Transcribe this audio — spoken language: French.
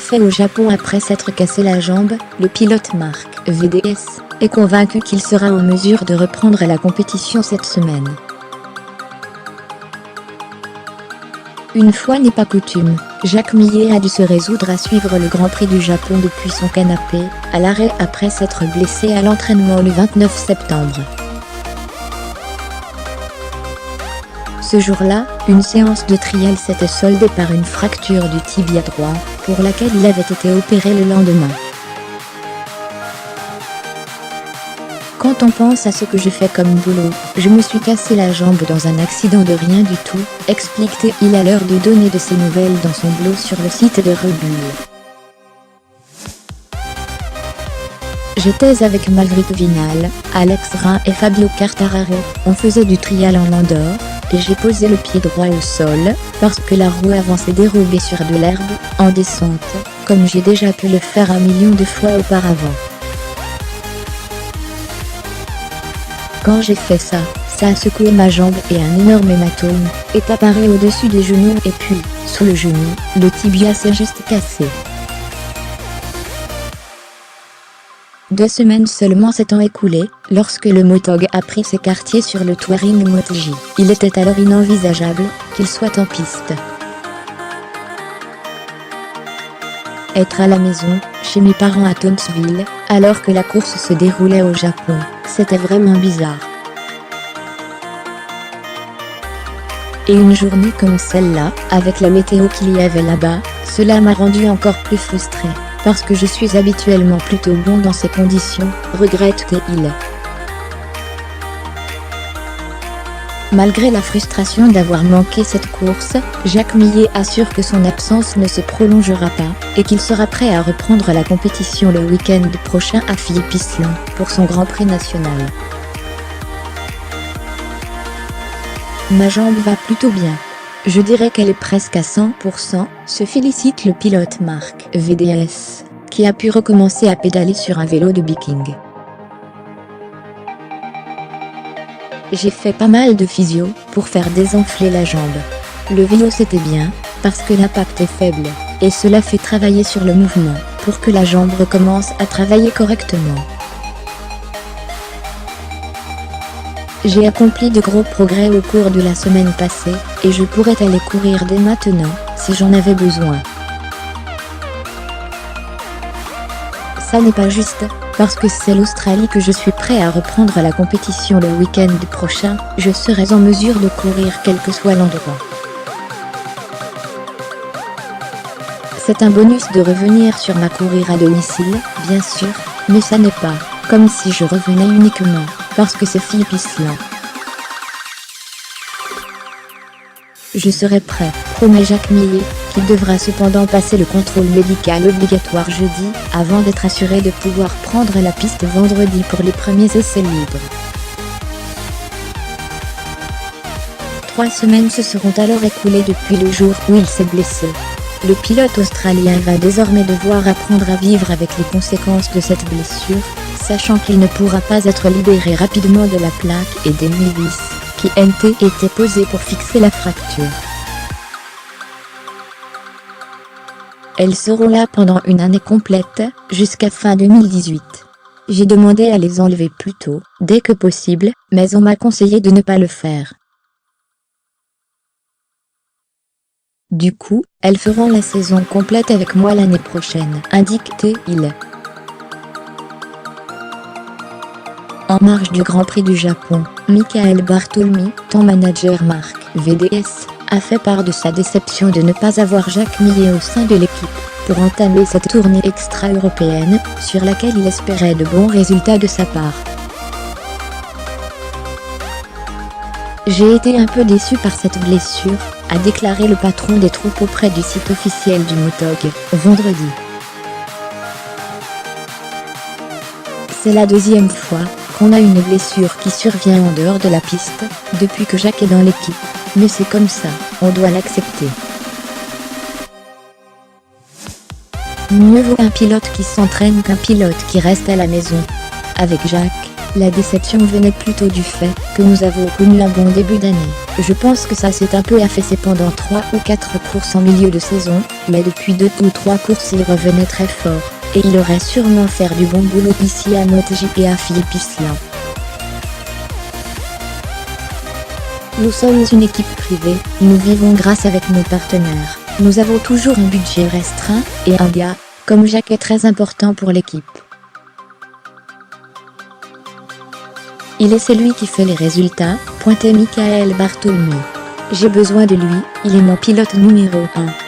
fait au Japon après s'être cassé la jambe, le pilote Marc VDS est convaincu qu'il sera en mesure de reprendre la compétition cette semaine. Une fois n'est pas coutume, Jacques Millet a dû se résoudre à suivre le Grand Prix du Japon depuis son canapé, à l'arrêt après s'être blessé à l'entraînement le 29 septembre. Ce jour-là, une séance de trial s'était soldée par une fracture du tibia droit, pour laquelle il avait été opéré le lendemain. Quand on pense à ce que je fais comme boulot, je me suis cassé la jambe dans un accident de rien du tout, explique-t-il à l'heure de donner de ses nouvelles dans son blog sur le site de Red Bull. J'étais avec Maverick Vinales, Alex Rins et Fabio Quartararo, on faisait du trial en Andorre, et j'ai posé le pied droit au sol, parce que la roue avant s'est dérobée sur de l'herbe, en descente, comme j'ai déjà pu le faire un million de fois auparavant. Quand j'ai fait ça, ça a secoué ma jambe et un énorme hématome est apparu au-dessus des genoux et puis, sous le genou, le tibia s'est juste cassé. 2 semaines seulement s'étant écoulées, lorsque le Motog a pris ses quartiers sur le Touring MotoGP. Il était alors inenvisageable qu'il soit en piste. Être à la maison, chez mes parents à Townsville, alors que la course se déroulait au Japon, c'était vraiment bizarre. Et une journée comme celle-là, avec la météo qu'il y avait là-bas, cela m'a rendu encore plus frustré, parce que je suis habituellement plutôt bon dans ces conditions, regrette-t-il. Malgré la frustration d'avoir manqué cette course, Jacques Millet assure que son absence ne se prolongera pas, et qu'il sera prêt à reprendre la compétition le week-end prochain à Phillip Island, pour son Grand Prix national. Ma jambe va plutôt bien. Je dirais qu'elle est presque à 100%, se félicite le pilote Marc VDS, qui a pu recommencer à pédaler sur un vélo de biking. J'ai fait pas mal de physio pour faire désenfler la jambe. Le vélo c'était bien, parce que l'impact est faible, et cela fait travailler sur le mouvement, pour que la jambe recommence à travailler correctement. J'ai accompli de gros progrès au cours de la semaine passée, et je pourrais aller courir dès maintenant, si j'en avais besoin. Ça n'est pas juste, parce que c'est l'Australie que je suis prêt à reprendre la compétition le week-end prochain, je serai en mesure de courir quel que soit l'endroit. C'est un bonus de revenir sur ma courir à domicile, bien sûr, mais ça n'est pas, comme si je revenais uniquement, parce que c'est Phillip Island. Je serai prêt, promet Jacques Millet, qui devra cependant passer le contrôle médical obligatoire jeudi, avant d'être assuré de pouvoir prendre la piste vendredi pour les premiers essais libres. 3 semaines se seront alors écoulées depuis le jour où il s'est blessé. Le pilote australien va désormais devoir apprendre à vivre avec les conséquences de cette blessure, sachant qu'il ne pourra pas être libéré rapidement de la plaque et des 1000 vis qui étaient posées pour fixer la fracture. Elles seront là pendant une année complète, jusqu'à fin 2018. J'ai demandé à les enlever plus tôt, dès que possible, mais on m'a conseillé de ne pas le faire. Du coup, elles feront la saison complète avec moi l'année prochaine, indique-t-il. En marge du Grand Prix du Japon, Michael Bartolomei, ton manager Marc VDS, a fait part de sa déception de ne pas avoir Jacques Millet au sein de l'équipe, pour entamer cette tournée extra-européenne, sur laquelle il espérait de bons résultats de sa part. J'ai été un peu déçu par cette blessure, a déclaré le patron des troupes auprès du site officiel du Motog, vendredi. C'est la 2e fois qu'on a une blessure qui survient en dehors de la piste, depuis que Jacques est dans l'équipe, mais c'est comme ça, on doit l'accepter. Mieux vaut un pilote qui s'entraîne qu'un pilote qui reste à la maison. Avec Jacques, la déception venait plutôt du fait que nous avons connu un bon début d'année. Je pense que ça s'est un peu affaissé pendant 3 ou 4 courses en milieu de saison, mais depuis 2 ou 3 courses il revenait très fort, et il aurait sûrement faire du bon boulot ici à MotoGP et à Philippe Island. Nous sommes une équipe privée, nous vivons grâce avec nos partenaires, nous avons toujours un budget restreint, et un gars, comme Jacques est très important pour l'équipe. Il est celui qui fait les résultats, pointait Michael Bartolomé. J'ai besoin de lui, il est mon pilote numéro 1.